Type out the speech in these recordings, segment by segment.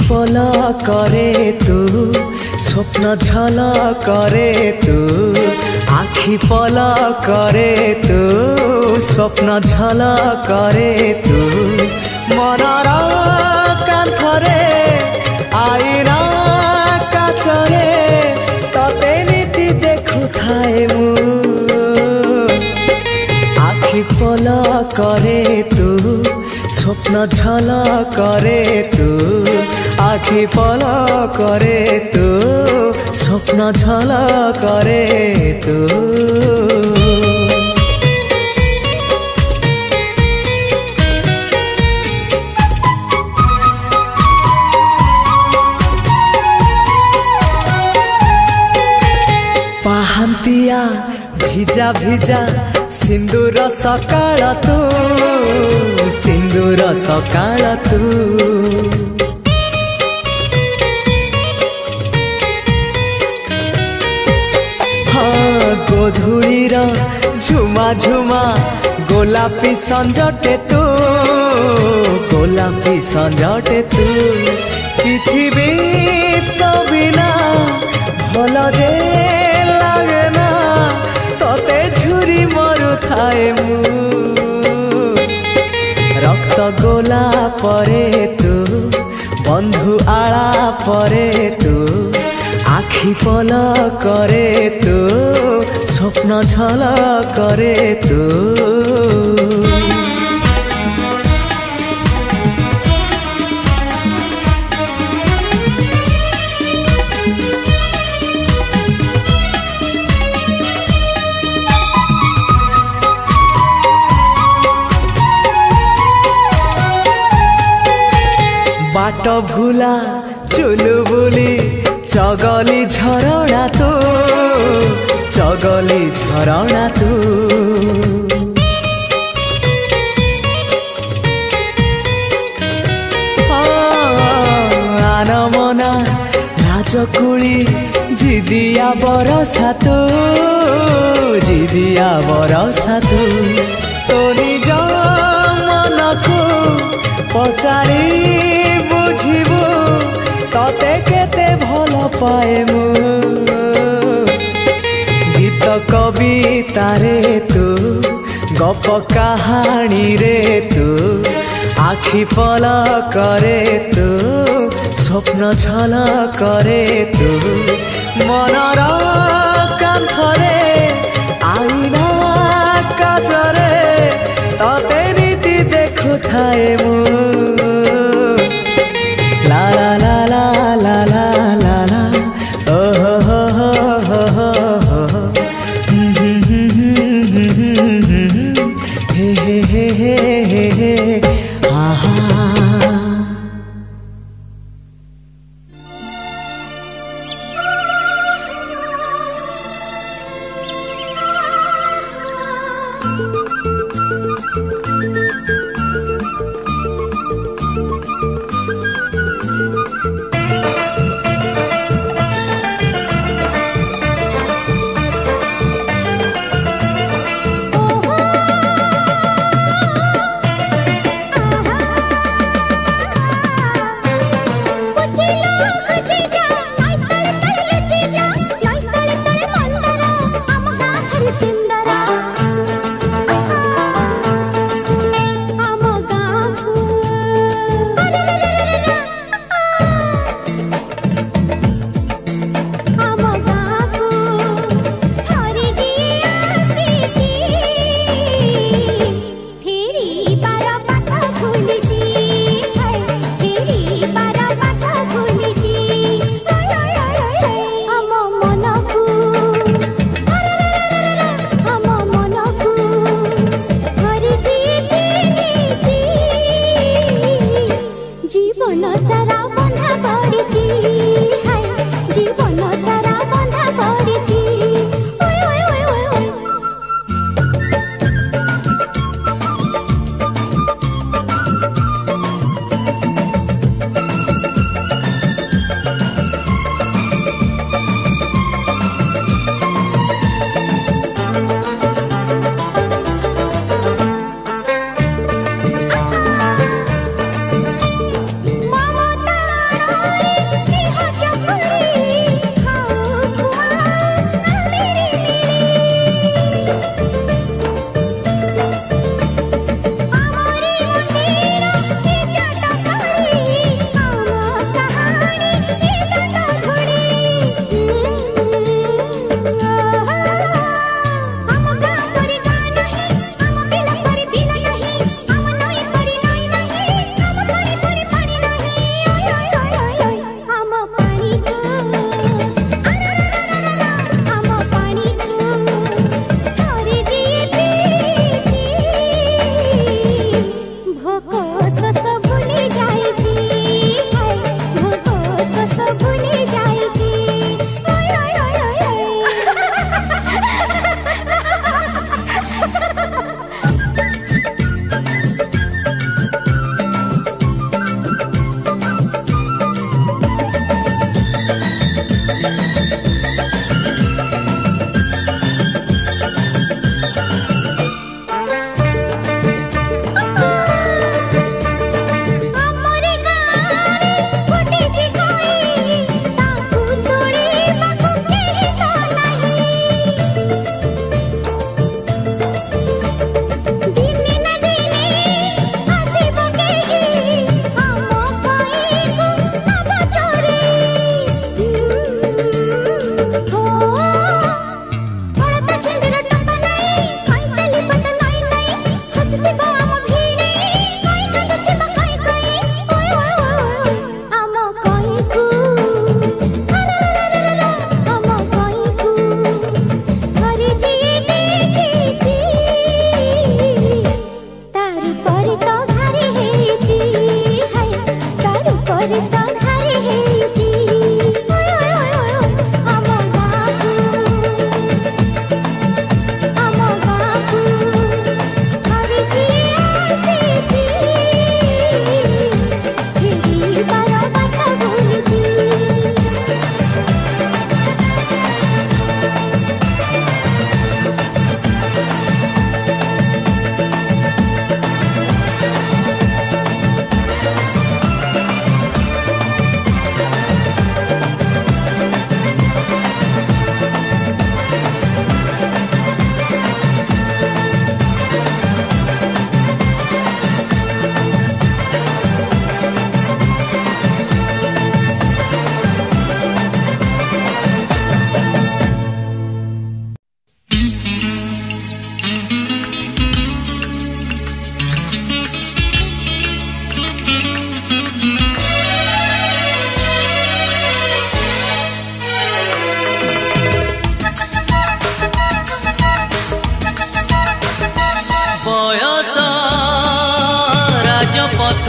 पलकरे तू स्वप्न झलकरे तू आखि पलकरे तू स्वप्न झलकरे तू मनर कांथरे आईना काचरे तते नीति देखु थाए मु आखि पलकरे तू स्वप्न झलकरे तू आखि पलकरे तू स्वप्न झलकरे तू पाहांतिया भिजा भिजा सिंदूर सकाळ तू सिंदूर सकाळ तू हाँ गोधूलीर झुमा झुमा गोलापी संजटे तू गोलापी संजटे तू किछि भी तो बिना भल जे लागे ना तते झुरी मरु थाए मु रक्त गोला परे तू बंधु आला परे तू आखि पलकरे तू स्वप्न झलकरे तू बाट भूला चुलु बुली चगली झरणा तू चगली झरणा तू आन मना लाजकुली जिदिया बरसा तू जिदिया बरसा तू तो निज मनकू पचारी बुझिबू तते केते भल पाए मु गीत कविता रे तू गप कहानी रे तू आखि पलकरे तू स्वप्न झलकरे तू मनर कांथरे आईना काचरे तते नीति देखु थाए मु ला ला ला ला ला ला ला ला ओ हो हो हो हो हो हे हे हे हे हे आहा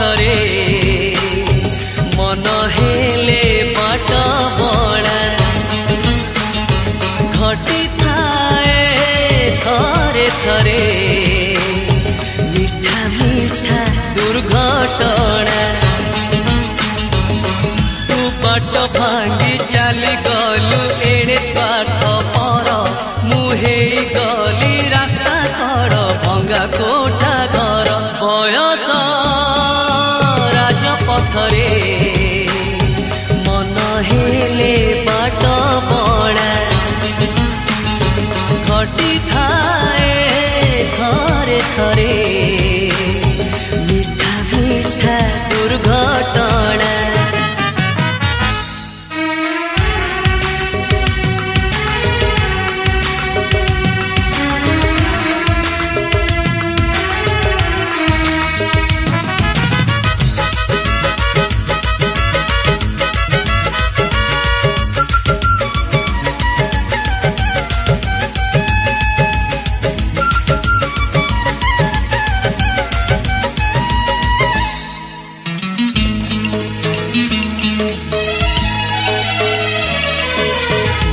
पथरे मन हेले बाट बणा घटी थाए थरे थरे मीठा मीठा दुर्घटना तू बाट भांगी चली गलु एड़े स्वार्थ पर मुहे गली रास्ता कड़ भंगा कोठा घर बयस राजपथरे मन हेले बाट बणा घटी थाए थरे थरे मीठा मीठा दुर्घटना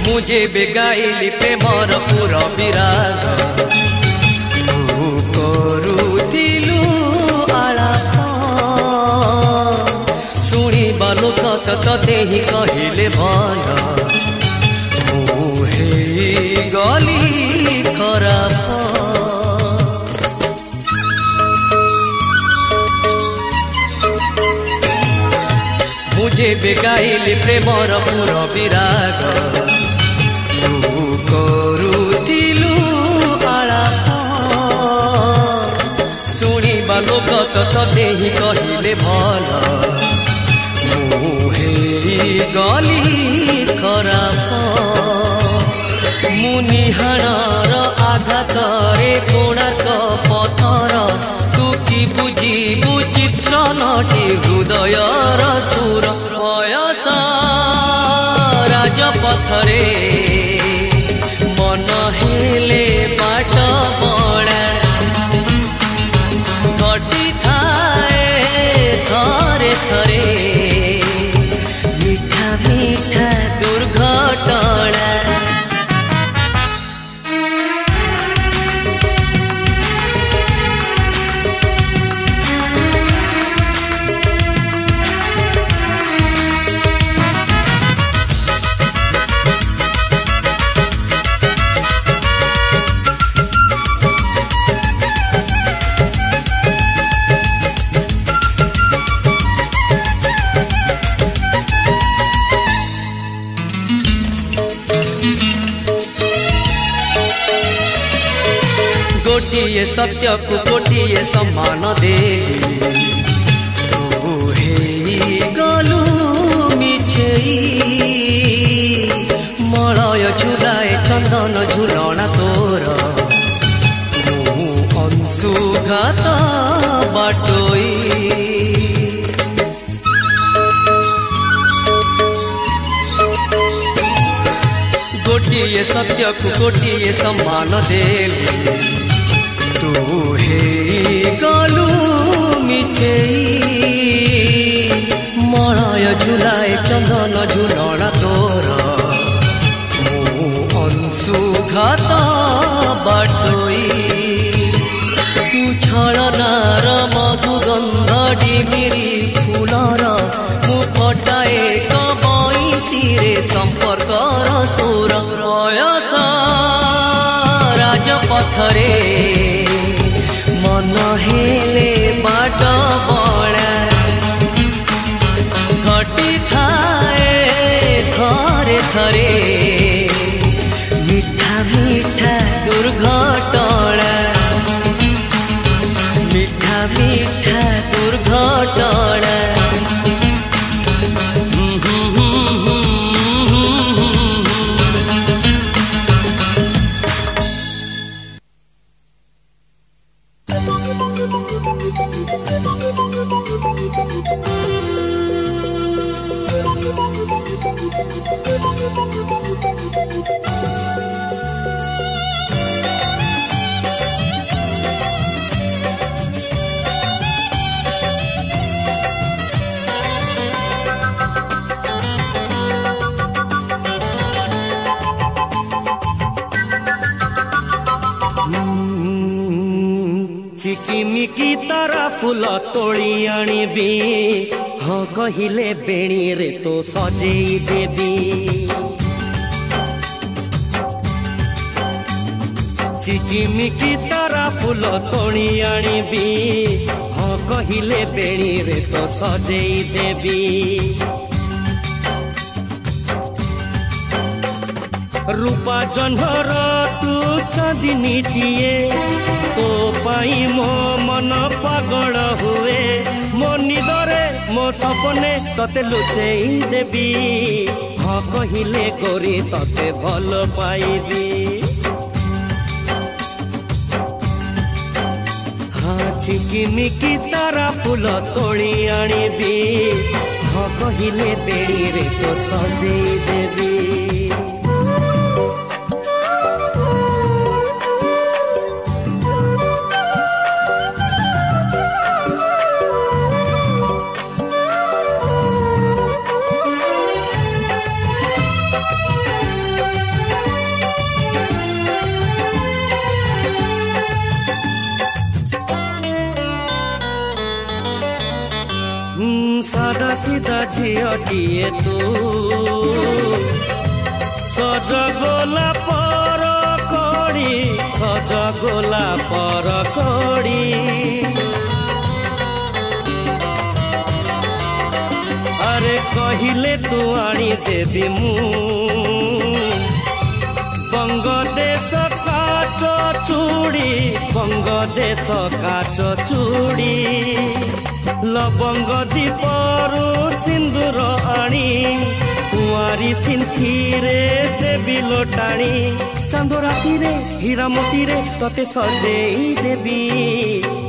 मुझे बेगाइली प्रेमर पूरा विराग तू करुथिलु आलाप शुणिबा लोक तते ही कहिले भल मुहे गली खराब मुझे बेगाइली प्रेमर पूरा विराग करुथिलु आलाप शुणिबा लोक तते ही कहिले भल मुहे गली खराब मुनिहाणर आघातरे कोणार्क पथर तू कि बुझिबु चित्र नटी हृदयर सुर बयस राजपथरे मन हेले बाट बणा घटी थाए थरे थरे मीठा मीठा दुर्घटना गोटिए सत्य को गोटिए सम्मान दे तू हे गलु मिछेई मलय झुलाए चंदन झुलना तोर मु अंशुघात बाटोई गोटिए सत्य को गोटिए सम्मान देली तू हे गलु मिछेई मलय झुलाए चंदन झुलना तोर मु अंशुघात बाटोई तू छलनार मधुगंध डिमिरी फुलर मु फटाए कबईसिरे संपर्कर सुर बयस राजपथरे मन हेले बाट बणा घटी थाए थरे थरे मीठा मीठा दुर्घटना मीठा मीठा दुर्घटना चिकिमिकी तारा फूल तोली आनिबी हाँ कहिले बेणी रे तो सजेई देबी चिकिमिकी तारा फूल तोली आनिबी हाँ कहिले बेणी रे तो सजेई देबी रूपा जन्हर तू चांदनीटिए तो पाई मो मन पागल हुए मो निदरे मो सपने तते लुचेई देबी हाँ कहिले गोरी तते भल पाइबी हाँ चिकिमिकी तारा फूल तोली आनिबी हाँ कहिले बेणी रे तो सजेई देबी सादा सीधा झियटिए तू सजगोला पर कड़ी अरे कहिले तू आनी देबी मु बंगदेश काच चूड़ी लवंग दीपरू सिंदूर आनी कुआरी सिंथीरे देवी लोटाणी चांद राती रे हीरा मोती रे तते सजेई देबी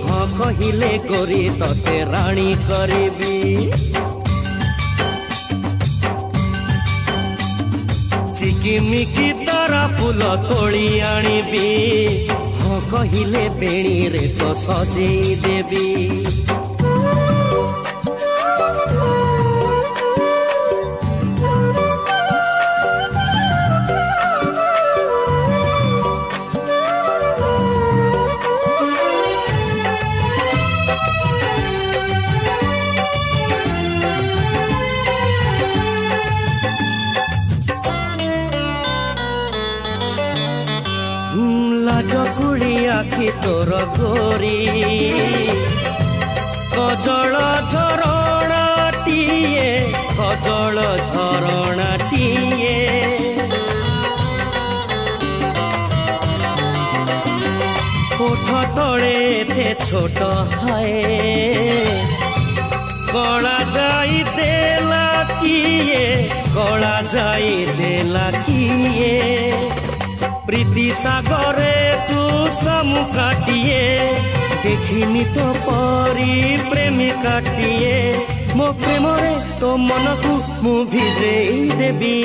हाँ कहिले गोरी तते रानी करबी चिकिमिकी तारा फूल तोली आनिबी हाँ कहिले बेणी रे तो सजेई देबी लाजकुड़ी आखि तोर गोरी कजल झरणाटिए ओठ तले थे छोट हाय कला जाई देला किए प्रीति सागरे तू समुकाटिए देखिनी तो परी प्रेमिकाटिए मो प्रेम रे तो मन को मु भिजेई देबी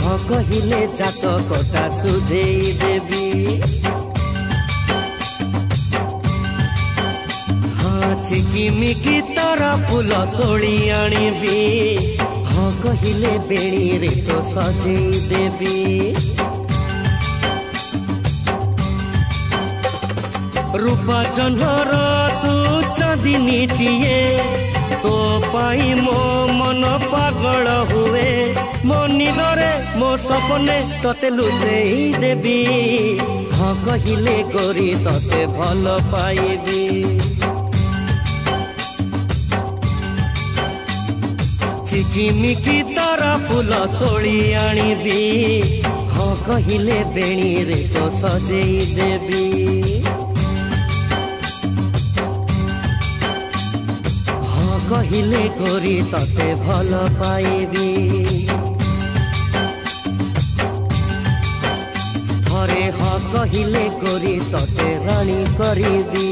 हाँ कहिले जात कटा सुझेई देबी हाँ चिकिमिकी तारा फूल तोली आनिबी हाँ कहिले बेणी रे तो सजेई देबी रूपा जन्हर तू चांदनीटिए तो पाई मो मन पागल हुए मो निदरे मो सपने तते लुचेई देबी हाँ कहिले गोरी तते भल पाइबी चिकिमिकी तारा फूल तोली आनिबी हाँ कहिले बेणी रे तो सजेई देबी कहिले गोरी तते भल पाइबी हरे हाँ कहिले गोरी तते रानी करबी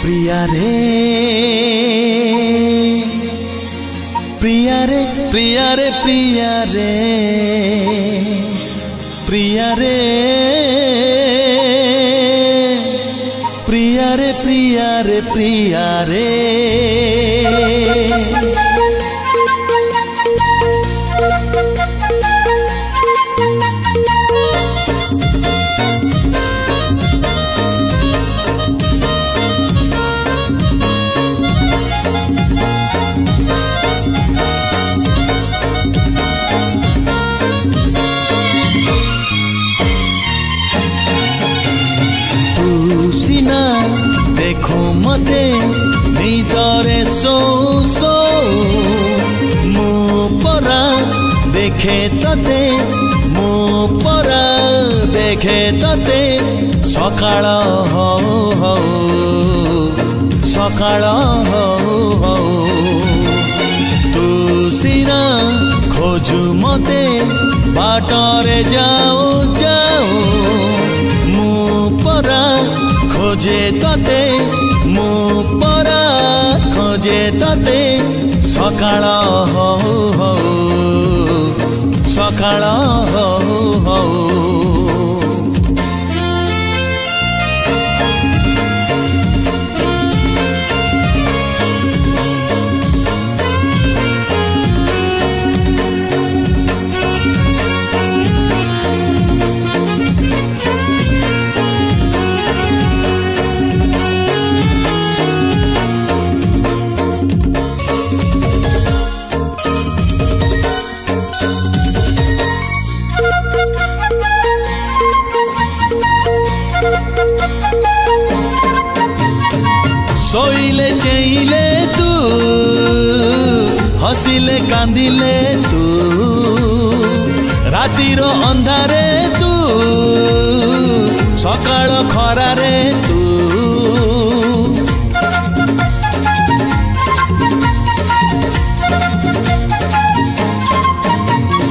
प्रिया रे प्रिया रे प्रिया रे प्रिया रे प्रिया रे प्रिया रे प्रिया रे प्रिया रे देखो मते निदरे सो सो मो परा देखे तते मो परा देखे तते सकाळ हौ हौ सकाळ हौ हौ तू सिना खोजु मते बाटरे जाओ जाओ मु परा खोजे तते मु परा खोजे तते सकाळ हौ हौ सकाळ हौ हौ सोइले चेइले तू हसिले कांदिले तू रातिर अंधारे तू सकाळ खरारे तू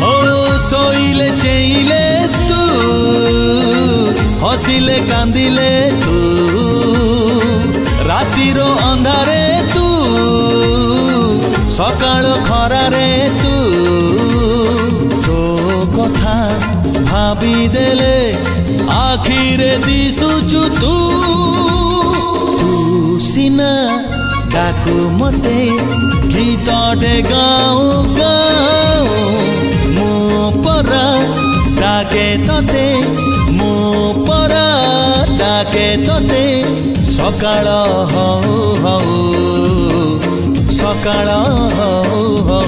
हो सोइले चेइले तू हसिले कांदिले तू रातिर अंधारे तू सकाळ खरारे तू तो कथा भाबी देले आखिरे दिसुचु तू तू सिना डाकु मते गीतटे गाओ गाओ मो परा डाके तते मो परा डाके तते सकाळ हौ हौ सकाळ हौ हौ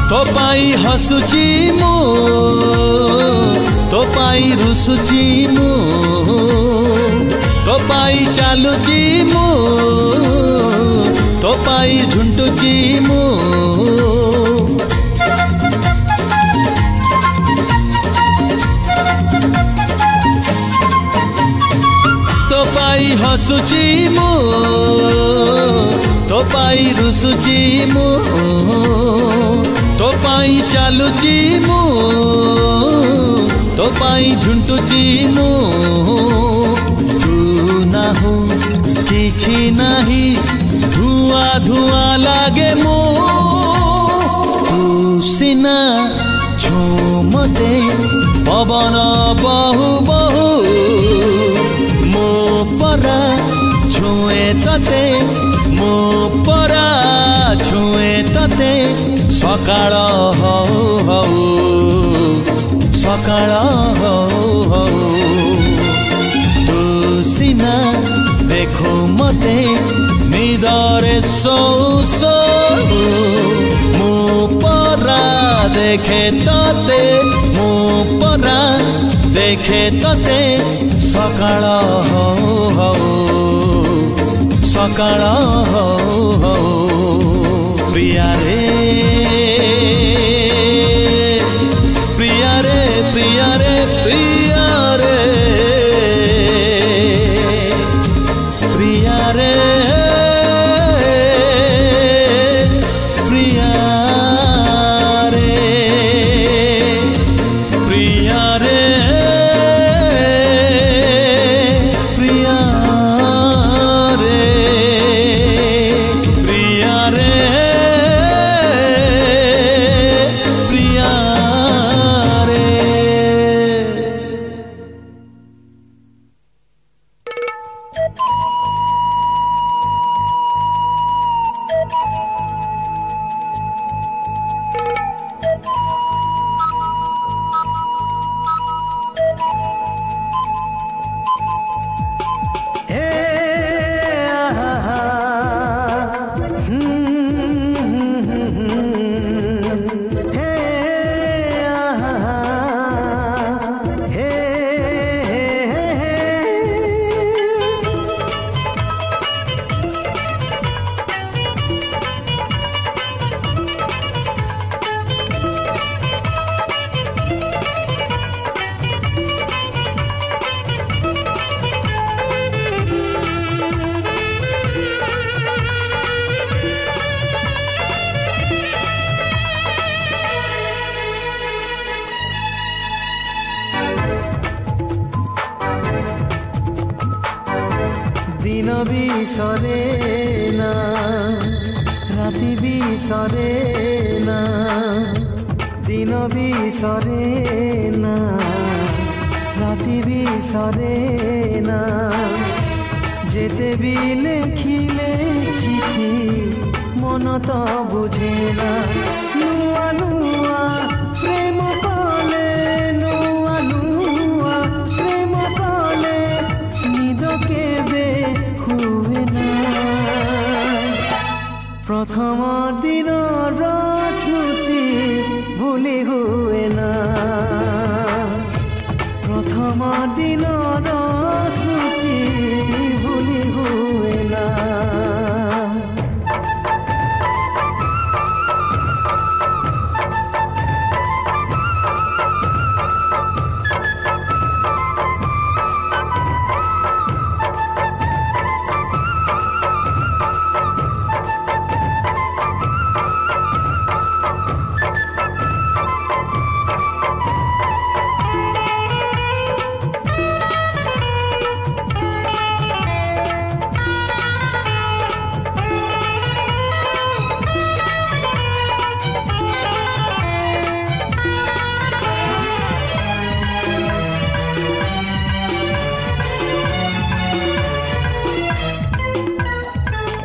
तो पाई हसुची मु तो पाई रुसुची मु तो पाई चालुची मु तो पाई झुंटुची मु तो पाई हसुची मु तो पाई रुसुची मु तो पाई चालुची मु तो पाई झुंटुची मु तू ना हो किछि नाही धुआ धुआ लागे मो तू सिना छो मते पवन बहु बहु मो परा छुए तते मो परा छुए तते सकाळ हौ हौ सकाळ हौ हौ तू सिना देखो मते निदरे सो सो मो परा देखे तते मो परा देखे तते सकाळ हौ हौ सकाळ हौ हौ प्रिया रे प्रिया रे प्रिया रे प्रिया रे प्रिया रे प्रिया रे प्रिया रे प्रिया रे प्रिया रे সরে না রাতি বি সরে না দিন বি সরে না রাতি বি সরে না যেতে বি লেখিলে চিঠি মন তো বুঝে না নুয়া নুয়া প্রেম কলে নুয়া নুয়া প্রেম কলে নিদ কেবে হুয়ে না প্রথম দিনর স্মৃতি ভুলি হুয়ে না প্রথম দিনর স্মৃতি ভুলি হুয়ে না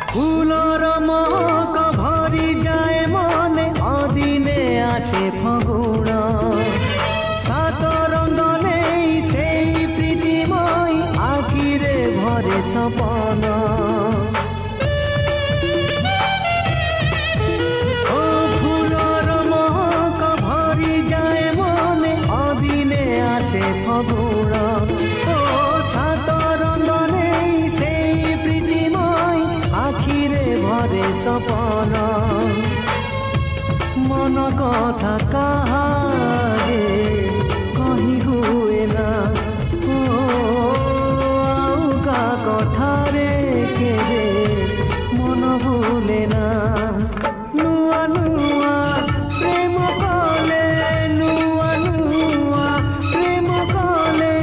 ফুলর মহক ভরি যায় মনে অদিনে আসে ফাগুণ সাত রঙ নেই সেই প্রীতিময় আখিরে ভরে সপন ও ফুলর মহক ভরি যায় মনে অদিনে আসে ফাগুণ ও সাত রঙ নেই সেই প্রীতিময় আখিরে ভরে সপন মন কথা কাহারে কহি হুয়ে না ও আউকা কথারে কেবে মন ভুলে না নুয়া নুয়া প্রেম কলে নুয়া নুয়া প্রেম কলে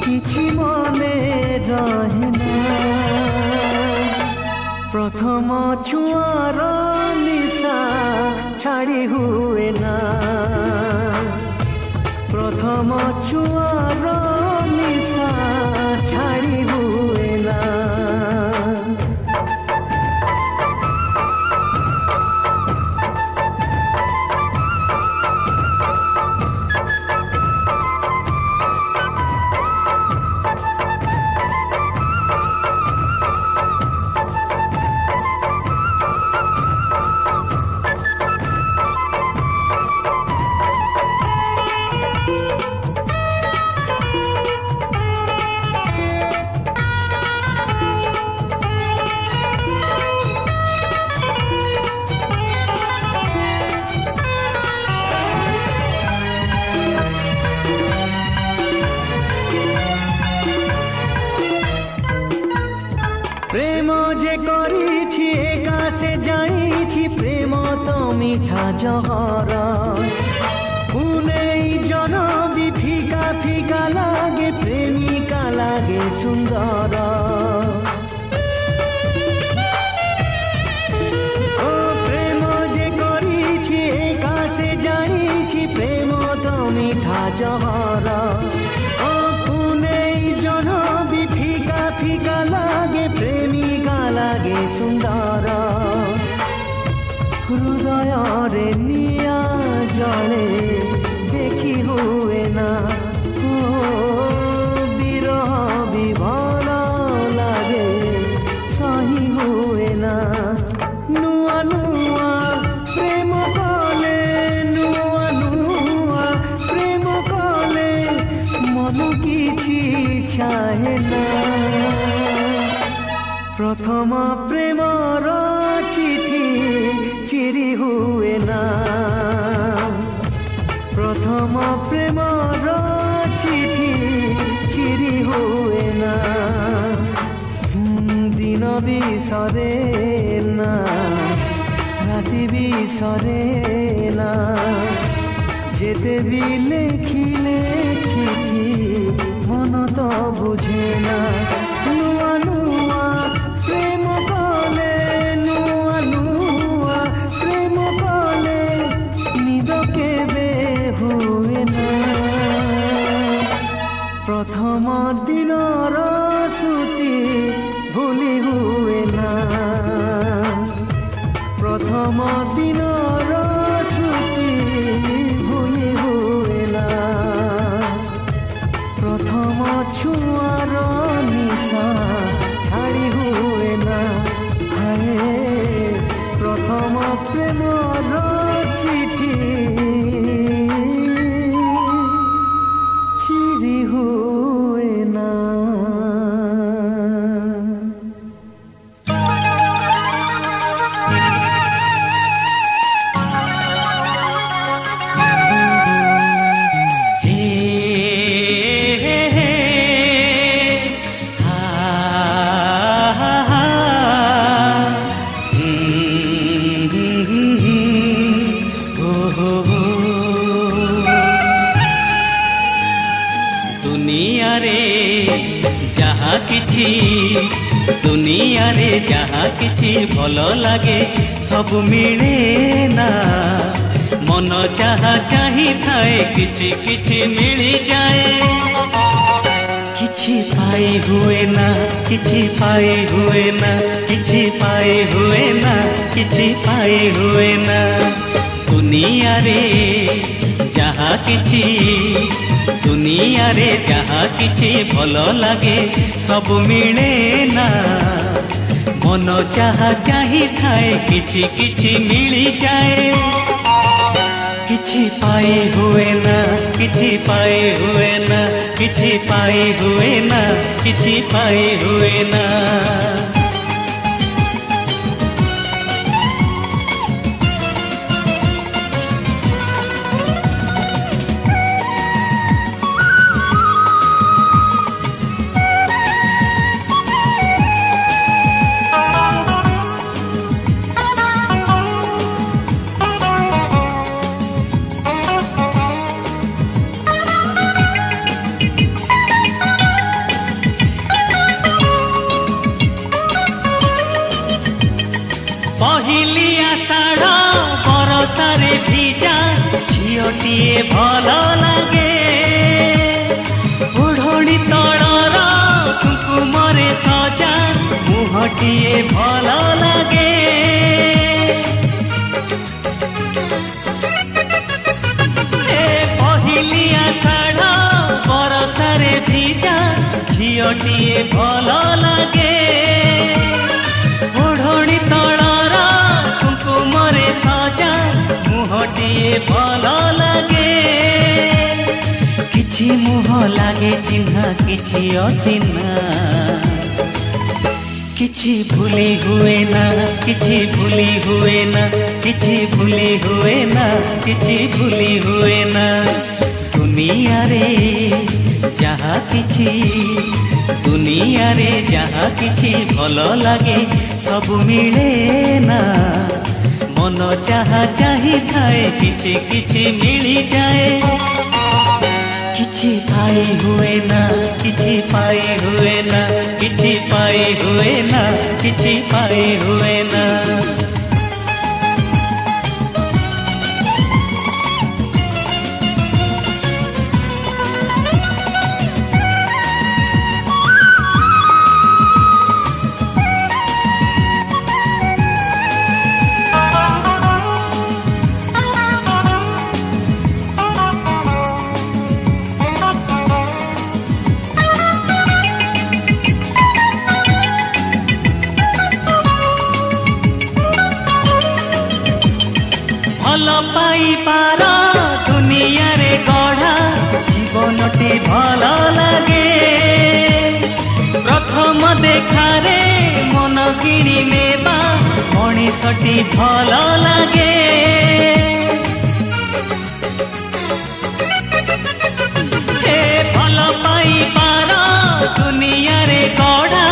কিছু মনে রহে না প্রথম ছুঁয়ার নিশা ছাড়ি হুয়ে না প্রথম ছুঁয়ার নিশা ছাড়ি হুয়ে না প্রেম যে করিছি একাশে যাইছি প্রেম তো মিঠা জহর পুনেই জনবি ফিকা ফিকা লাগে প্রেমিকা লাগে সুন্দর ও প্রেম যে করিছি একাশে যাইছি প্রেম তো মিঠা জহর ও পুনেই জনবি ফিকা ফিকা লাগে প্রেমিকা লাগে সুন্দর হৃদয়রে নিয়া জলে দেখি হুয়ে না ও বিরহ বিভর লাগে সহি হুয়ে না নুয়া নুয়া প্রেম কলে নুয়া নুয়া প্রেম কলে মন কিছু চাহে না প্রথম প্রেমর চিঠি চিরি হুয়ে না প্রথম প্রেমর চিঠি চিরি হুয়ে না দিন বি সরে না রাতি বি সরে না যেতে বি লেখিলে চিঠি মন তো বুঝে না নুয়া নুয়া प्रथम दिनर स्मृति भूली हुए ना प्रथम दिनर स्मृति भूली हुए ना प्रथम छुआर निशा छाड़ी हुए ना प्रथम प्रेमर चिठी चिरी हुए ना दुनिया रे जहाँ किछि भल लगे सब मिले ना मन जहाँ चाही थाए किछि किछि मिली जाए किछि पाई हुए ना किछि पाई हुए ना किछि पाई हुए ना किछि पाई हुए ना दुनिया रे जहाँ किछि दुनिया रे जहाँ किछि भल लगे सब मिले ना मन जहाँ चाही थाए किछि किछि मिली जाए किछि पाई हुए ना किछि पाई हुए ना किछि पाई हुए ना किछि पाई हुए ना झियोटिए भल लगे ओढ़णी तलर कुकुमरे सजा मुहटिए भल लगे पहिली आषाढ़ बरसारे भिजा झियोटिए भल लगे ओढ़णी तलर कुकुमरे सजा मुहटिए भल लगे किछि मुह लागे चिन्हा किछि अचिन्हा किछि भूली हुए ना किछि भूली हुए ना किछि भूली हुए ना किछि भूली हुए ना दुनिया रे जहाँ किछि दुनिया रे जहाँ किछि भल लागे सब मिले ना मन जहाँ चाही थाए किछि किछि मिली जाए किछि पाई हुए ना किछि पाई हुए ना किछि पाई हुए ना किछि पाई हुए ना भल पाई पार दुनिया रे गढ़ा जीवनटे भल लगे प्रथम देखारे मन किणी नेबा मनीषटी भल लगे भल पाई पार दुनिया रे गढ़ा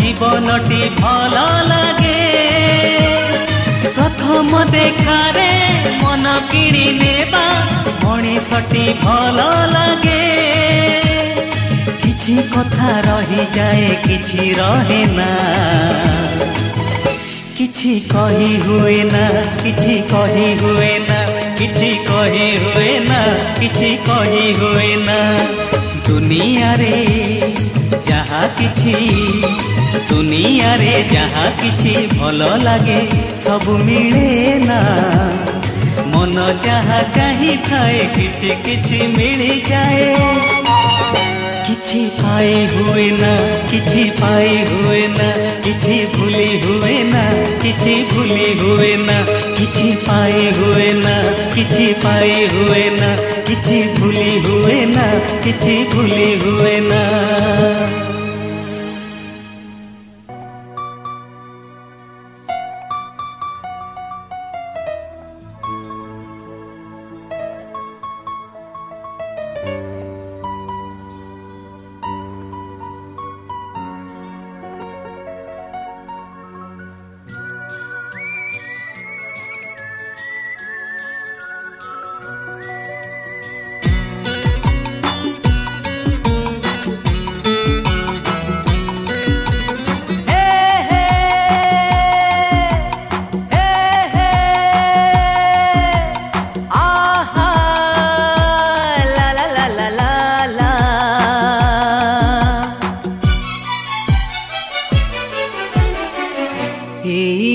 जीवनटी भल लगे प्रथम देखारे मन किणी नेबा मनीषटी भल लगे किछि कथा रही जाए किछि रहे ना किछि कही हुए ना किछि कही हुए ना किछि कही हुए ना किछि कही हुए ना दुनिया रे जहाँ किछि दुनिया रे जहाँ किछि भल लागे सब मिले ना मन जहाँ चाही थाए किछि किछि मिली जाए किछि पाए हुए ना किछि पाए हुए ना किछि भूली हुए ना किछि भूली हुए ना किछि पाए हुए ना किछि पाए हुए ना किछि भूली हुए ना किछि भूली हुए ना।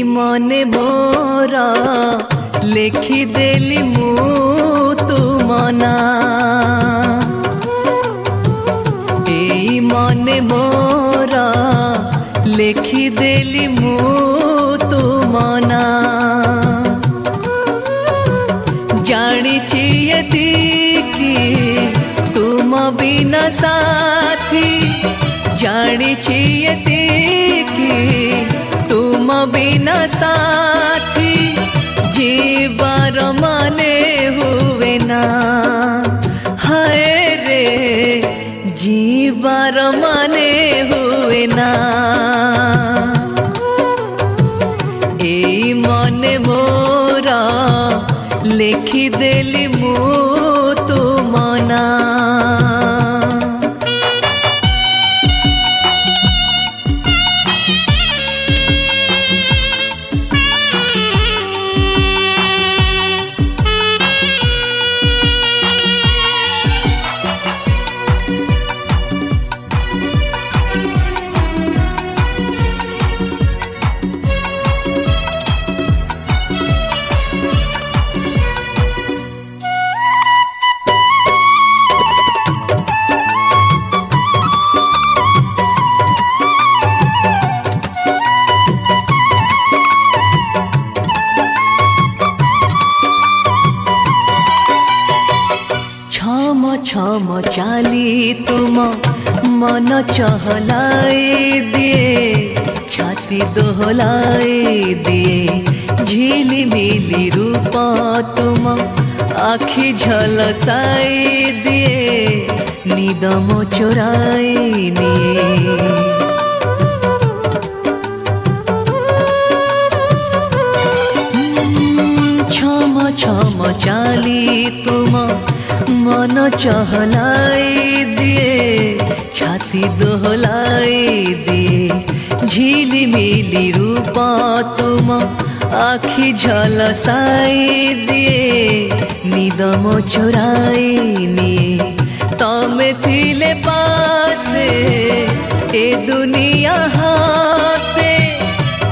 मने मोर लिखिदेली मु तुम ना एई मने मोर लिखिदेली मु तुम ना जानिछि यदि तुम बिना साथी जानिछि यदि तुम बिना साथी जीवार माने हुए ना हाय रे जीवार माने हुए ना एई मने मोर लिखिदेली मु तुम ना छम चाली तुम मन चहलाई दिए छाती दोहलाई दिए झिली मिली रूप तुम आखि झलसाई दिए निदम चोराई निए छम छम चाली तुम मन चहलाई दिए छाती दोहलाई दिए झिली मिली रूप तुम आखि झलसाई दिए निदम चोराई निए तमे थिले पासे ए दुनिया हासे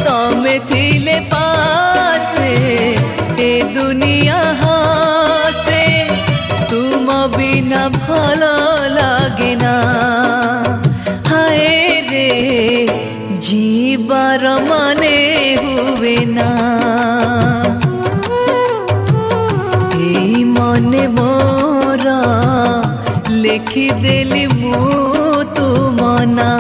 तमे थिले पासे ए दुनिया हासे तुम बिना भलो लागे ना हाय रे जीवार माने हुए ना एई मने मोर लिखिदेली मु तुम ना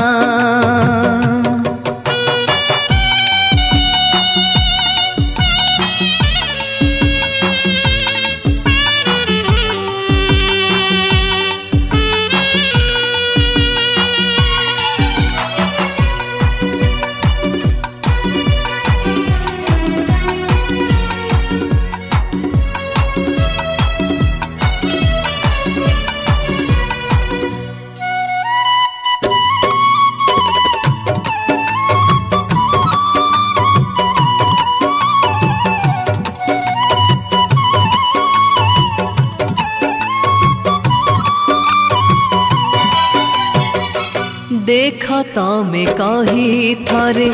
देख तमे कही थरे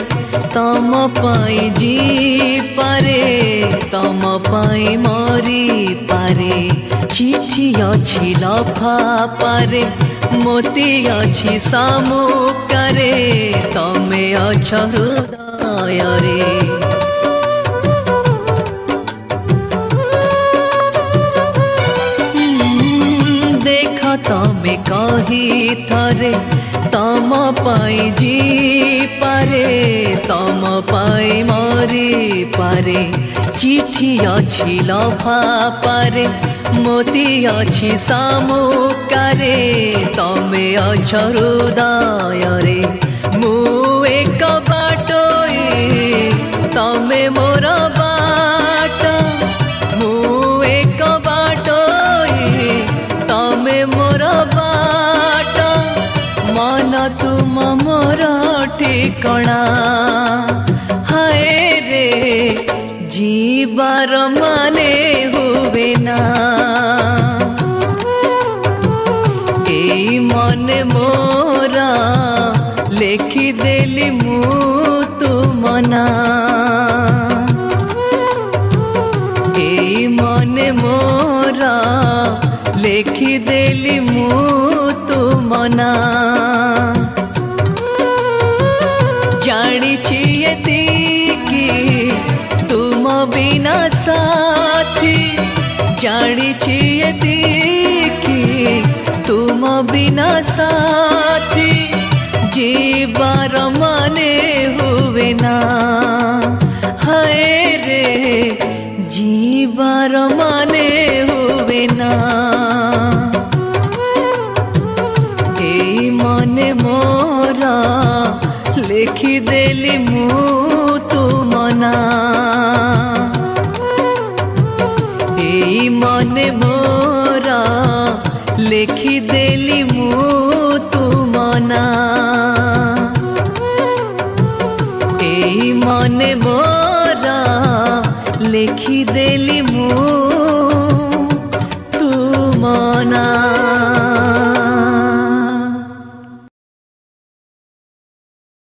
तम पाई जी पारे तम पाई मरी पारे चिठी अछि लफाफारे मोती अछि सामुकारे तमे अछ हृदय रे देख तमे कही थरे तम पाई जी पारे तम पाई मरी पारे चिठी अछि लफाफारे मोती अछि सामुकारे तमे अछ हृदय रे मु एक बाटोई तमे मोर बाट मु एक बाटोई तमे मोर बाट मन तुम मोर ठिकणा हाय रे जीवार माने हुए ना मने मोरा लेखी देली मु तुम ना मने मोरा लेखी देली मु तुम ना जानिछि एतिकी तुम बिना साथी जानिछि एतिकी तुम बिना साथी जीवार माने हुए ना हाय रे जीवार माने हुए ना मने मोरा लेखी देली मु तुम ना मने मोरा लेखी देली मु तुम ना मने मोरा लेखी देली मु तुम ना।